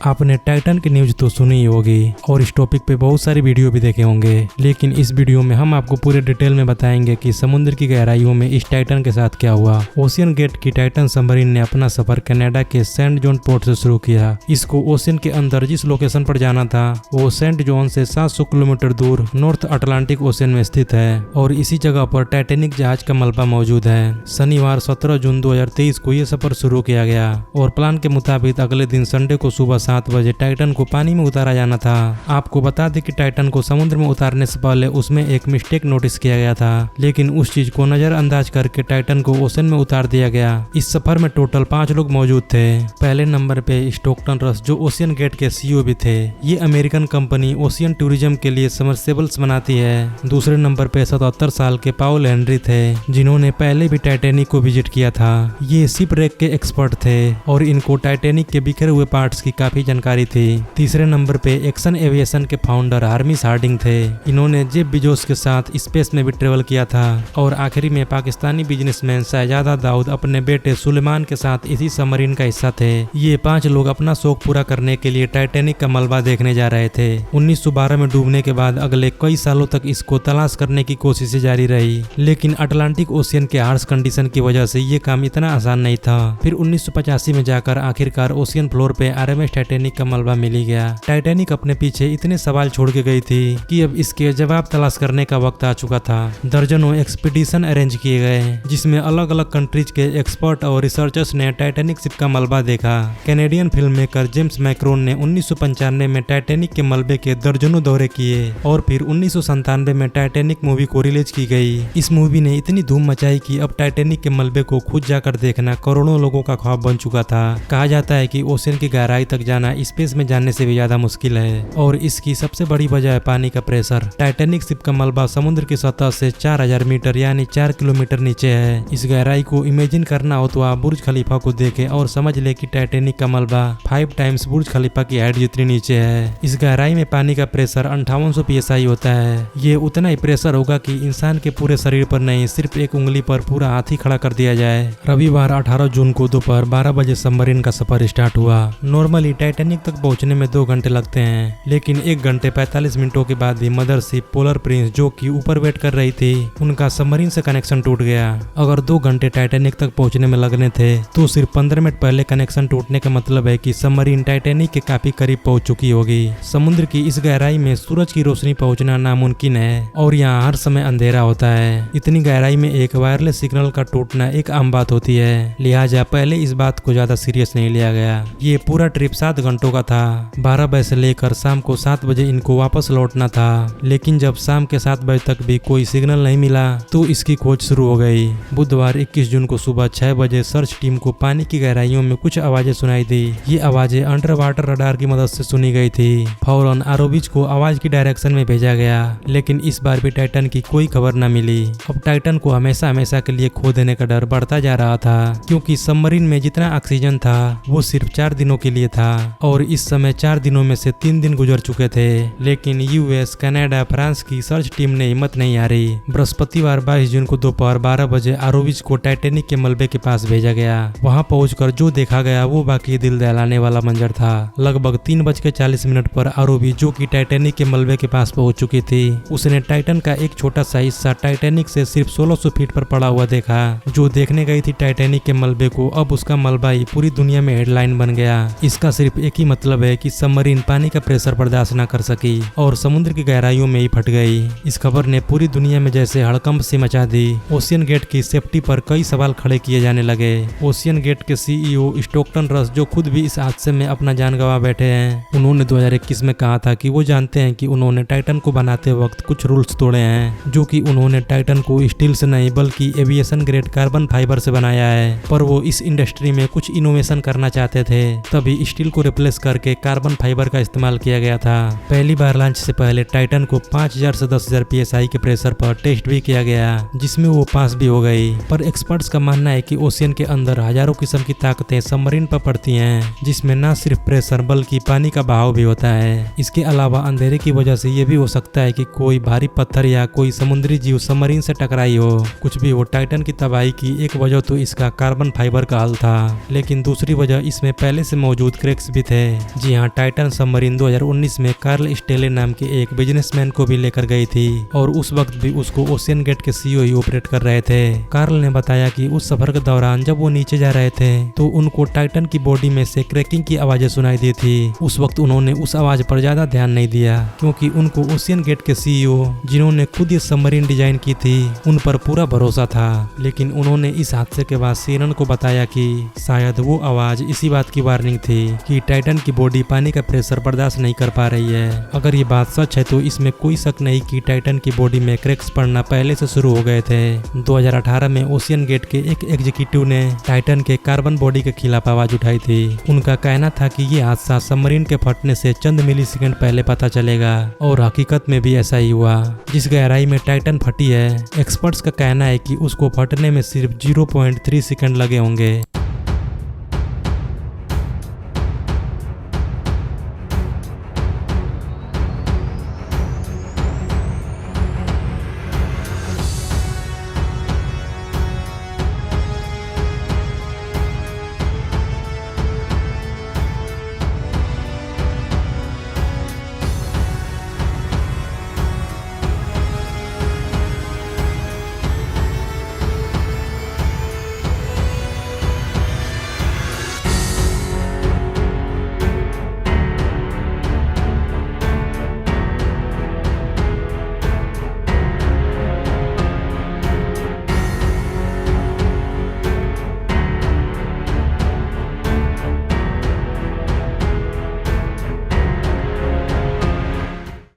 आपने टाइटन की न्यूज तो सुनी ही होगी और इस टॉपिक पे बहुत सारी वीडियो भी देखे होंगे, लेकिन इस वीडियो में हम आपको पूरे डिटेल में बताएंगे कि समुद्र की गहराइयों में इस टाइटन के साथ क्या हुआ। ओशियन गेट की टाइटन सबमरीन ने अपना सफर कनाडा के सेंट जॉन पोर्ट से शुरू किया। इसको ओशियन के अंदर जिस लोकेशन पर जाना था वो सेंट जॉन से 700 किलोमीटर दूर नॉर्थ अटलांटिक ओशियन में स्थित है और इसी जगह पर टाइटैनिक जहाज का मलबा मौजूद है। शनिवार 17 जून 2023 को यह सफर शुरू किया गया और प्लान के मुताबिक अगले दिन संडे को सुबह 7 बजे टाइटन को पानी में उतारा जाना था। आपको बता दें कि टाइटन को समुद्र में उतारने से पहले उसमें एक मिस्टेक नोटिस किया गया था, लेकिन उस चीज को नजरअंदाज करके टाइटन को ओशन में उतार दिया गया। इस सफर में टोटल 5 लोग मौजूद थे। पहले नंबर पे स्टोकटन रस जो ओशियन गेट के सीईओ भी थे। ये अमेरिकन कंपनी ओशियन टूरिज्म के लिए सबमर्सिबल्स बनाती है। दूसरे नंबर पे 77 साल के पाउल हेनरी थे, जिन्होंने पहले भी टाइटैनिक को विजिट किया था। ये शिप रेक के एक्सपर्ट थे और इनको टाइटैनिक के बिखरे हुए पार्ट्स की काफी जानकारी थी। तीसरे नंबर पे एक्सन एविएशन के फाउंडर हार्मिस हार्डिंग थे। इन्होंने जेफ बेजोस के साथ स्पेस में भी ट्रेवल किया था। और आखिरी में पाकिस्तानी बिजनेसमैन शहजादा दाऊद अपने बेटे सुलेमान के साथ इसी सबमरीन का हिस्सा थे। ये 5 लोग अपना शौक पूरा करने के लिए टाइटैनिक का मलबा देखने जा रहे थे। 1912 में डूबने के बाद अगले कई सालों तक इसको तलाश करने की कोशिशें जारी रही, लेकिन अटलांटिक ओशियन के हार्श कंडीशन की वजह से ये काम इतना आसान नहीं था। फिर 1985 में जाकर आखिरकार ओशियन फ्लोर पे आरएमएस टाइटैनिक का मलबा मिल ही गया। टाइटैनिक अपने पीछे इतने सवाल छोड़ के गई थी कि अब इसके जवाब तलाश करने का वक्त आ चुका था। दर्जनों एक्सपीडिशन अरेंज किए गए, जिसमें अलग अलग कंट्रीज के एक्सपर्ट और रिसर्चर्स ने टाइटैनिक शिप का मलबा देखा। Canadian film maker James Macron ने 1995 में टाइटैनिक के मलबे के दर्जनों दौरे किए और फिर 1997 में टाइटैनिक मूवी को रिलीज की गई। इस मूवी ने इतनी धूम मचाई कि अब टाइटैनिक के मलबे को खुद जाकर देखना करोड़ों लोगों का ख्वाब बन चुका था। कहा जाता है कि ओशियन की गहराई तक जाना स्पेस में जाने से भी ज्यादा मुश्किल है और इसकी सबसे बड़ी वजह है पानी का प्रेशर। टाइटैनिक शिप का मलबा समुद्र की सतह से 4000 मीटर यानी 4 किलोमीटर नीचे है। इस गहराई को इमेजिन करना हो तो आप बुर्ज खलीफा को देखें और समझ ले कि टाइटैनिक का मलबा 5 टाइम्स बुर्ज खलीफा की हाइट जितनी नीचे है। इस गहराई में पानी का प्रेशर 5800 psi होता है। ये उतना ही प्रेशर होगा कि इंसान के पूरे शरीर पर नहीं, सिर्फ एक उंगली पर पूरा हाथी खड़ा कर दिया जाए। रविवार 18 जून को दोपहर 12 बजे सबमरीन का सफर स्टार्ट हुआ। नॉर्मली टाइटैनिक तक पहुंचने में 2 घंटे लगते हैं, लेकिन 1 घंटे 45 मिनटों के बाद ही मदरशिप पोलर प्रिंस जो कि ऊपर वेट कर रही थी, उनका सबमरीन से कनेक्शन टूट गया। अगर 2 घंटे टाइटैनिक तक पहुंचने में लगने थे तो सिर्फ 15 मिनट पहले कनेक्शन टूटने का मतलब है कि सबमरीन टाइटैनिक के काफी करीब पहुंच चुकी होगी। समुद्र की इस गहराई में सूरज की रोशनी पहुंचना नामुमकिन है और यहाँ हर समय अंधेरा होता है। इतनी गहराई में एक वायरलेस सिग्नल का टूटना एक आम बात होती है, लिहाजा पहले इस बात को ज्यादा सीरियस नहीं लिया गया। ये पूरा ट्रिप 7 घंटों का था। 12 बजे से लेकर शाम को 7 बजे इनको वापस लौटना था, लेकिन जब शाम के 7 बजे तक भी कोई सिग्नल नहीं मिला तो इसकी खोज शुरू हो गई। बुधवार 21 जून को सुबह 6 बजे सर्च टीम को पानी की गहराइयों में कुछ आवाजें सुनाई दी। ये आवाजें अंडर वाटर रडार की मदद से सुनी गई थी। फौरन आरोविच को आवाज की डायरेक्शन में भेजा गया, लेकिन इस बार भी टाइटन की कोई खबर न मिली। अब टाइटन को हमेशा हमेशा के लिए खो देने का डर बढ़ता जा रहा था, क्योंकि सबमरीन में जितना ऑक्सीजन था वो सिर्फ 4 दिनों के लिए था और इस समय 4 दिनों में से 3 दिन गुजर चुके थे। लेकिन यूएस, कनाडा, फ्रांस की सर्च टीम ने हिम्मत नहीं हारी। बृहस्पतिवार 22 जून को दोपहर 12 बजे आरोविच को टाइटैनिक के मलबे के पास भेजा गया। वहां पहुंचकर जो देखा गया वो बाकी दिल दहलाने वाला मंजर था। लगभग 3:40 पर आरोविच, जो कि टाइटैनिक के मलबे के पास पहुंच चुकी थी, उसने टाइटन का एक छोटा सा हिस्सा टाइटैनिक से सिर्फ 1600 फीट पर पड़ा हुआ देखा। जो देखने गई थी टाइटैनिक के मलबे को, अब उसका मलबा ही पूरी दुनिया में हेडलाइन बन गया। इसका सिर्फ एक ही मतलब है कि सबमरीन पानी का प्रेशर बर्दाश्त न कर सकी और समुद्र की गहराइयों में ही फट गई। इस खबर ने पूरी दुनिया में जैसे हड़कंप सी मचा दी। ओशियन गेट की सेफ्टी पर कई सवाल खड़े किए जाने लगे। ओशियन गेट के सीईओ स्टोकटन रस, जो खुद भी इस हादसे में अपना जान गंवा बैठे हैं, उन्होंने 2021 में कहा था कि वो जानते हैं कि उन्होंने टाइटन को बनाते वक्त कुछ रूल्स तोड़े हैं, जो कि उन्होंने टाइटन को स्टील से नहीं बल्कि एविएशन ग्रेड कार्बन फाइबर से बनाया है। पर वो इस इंडस्ट्री में कुछ इनोवेशन करना चाहते थे, तभी स्टील को रिप्लेस करके कार्बन फाइबर का इस्तेमाल किया गया था। पहली बार लॉन्च से पहले टाइटन को 5000 से 10000 psi के प्रेशर पर टेस्ट भी किया गया, जिसमें वो पास भी हो गई। पर एक्सपर्ट्स का मानना है कि ओशियन के अंदर हजारों किस्म की ताकतें सबमरीन पर पड़ती हैं, जिसमें न सिर्फ प्रेशर बल्कि पानी का बहाव भी होता है। इसके अलावा अंधेरे की वजह से ये भी हो सकता है कि कोई भारी पत्थर या कोई समुद्री जीव सबमरीन से टकराई हो। कुछ भी हो, टाइटन की तबाही की एक वजह तो इसका कार्बन फाइबर का हल था, लेकिन दूसरी वजह इसमें पहले से मौजूद क्रैक्स भी थे। जी हाँ, टाइटन सबमरीन 2019 में कार्ल स्टेले नाम के एक बिजनेसमैन को भी लेकर गई थी और उस वक्त भी उसको ओशियन गेट के सीईओ ही ऑपरेट कर रहे थे। कार्ल ने बताया कि उस सफर के दौरान जब वो नीचे जा रहे थे तो उनको टाइटन की बॉडी में से क्रैकिंग की आवाजें सुनाई दी थी। उस वक्त उन्होंने उस आवाज पर ज्यादा ध्यान नहीं दिया क्योंकि उनको ओशियन गेट के सीईओ जिन्होंने खुद ये सबमरीन डिजाइन की थी उन पर पूरा भरोसा था। लेकिन उन्होंने इस हादसे के बाद सीएनएन को बताया कि शायद वो आवाज इसी बात की वार्निंग थी कि टाइटन की बॉडी पानी का प्रेशर बर्दाश्त नहीं कर पा रही है। अगर ये बात सच है तो इसमें कोई शक नहीं कि टाइटन की बॉडी में क्रैक्स पड़ना पहले से शुरू हो गए थे। 2018 में ओशियन गेट के एक एग्जीक्यूटिव ने टाइटन के कार्बन बॉडी के खिलाफ आवाज उठाई थी। उनका कहना था कि ये हादसा सबमरीन के फटने से चंद मिलीसेकंड पहले पता चलेगा और हकीकत में भी ऐसा ही हुआ। जिस गहराई में टाइटन फटी है, एक्सपर्ट्स का कहना है कि उसको फटने में सिर्फ 0.3 सेकंड लगे होंगे।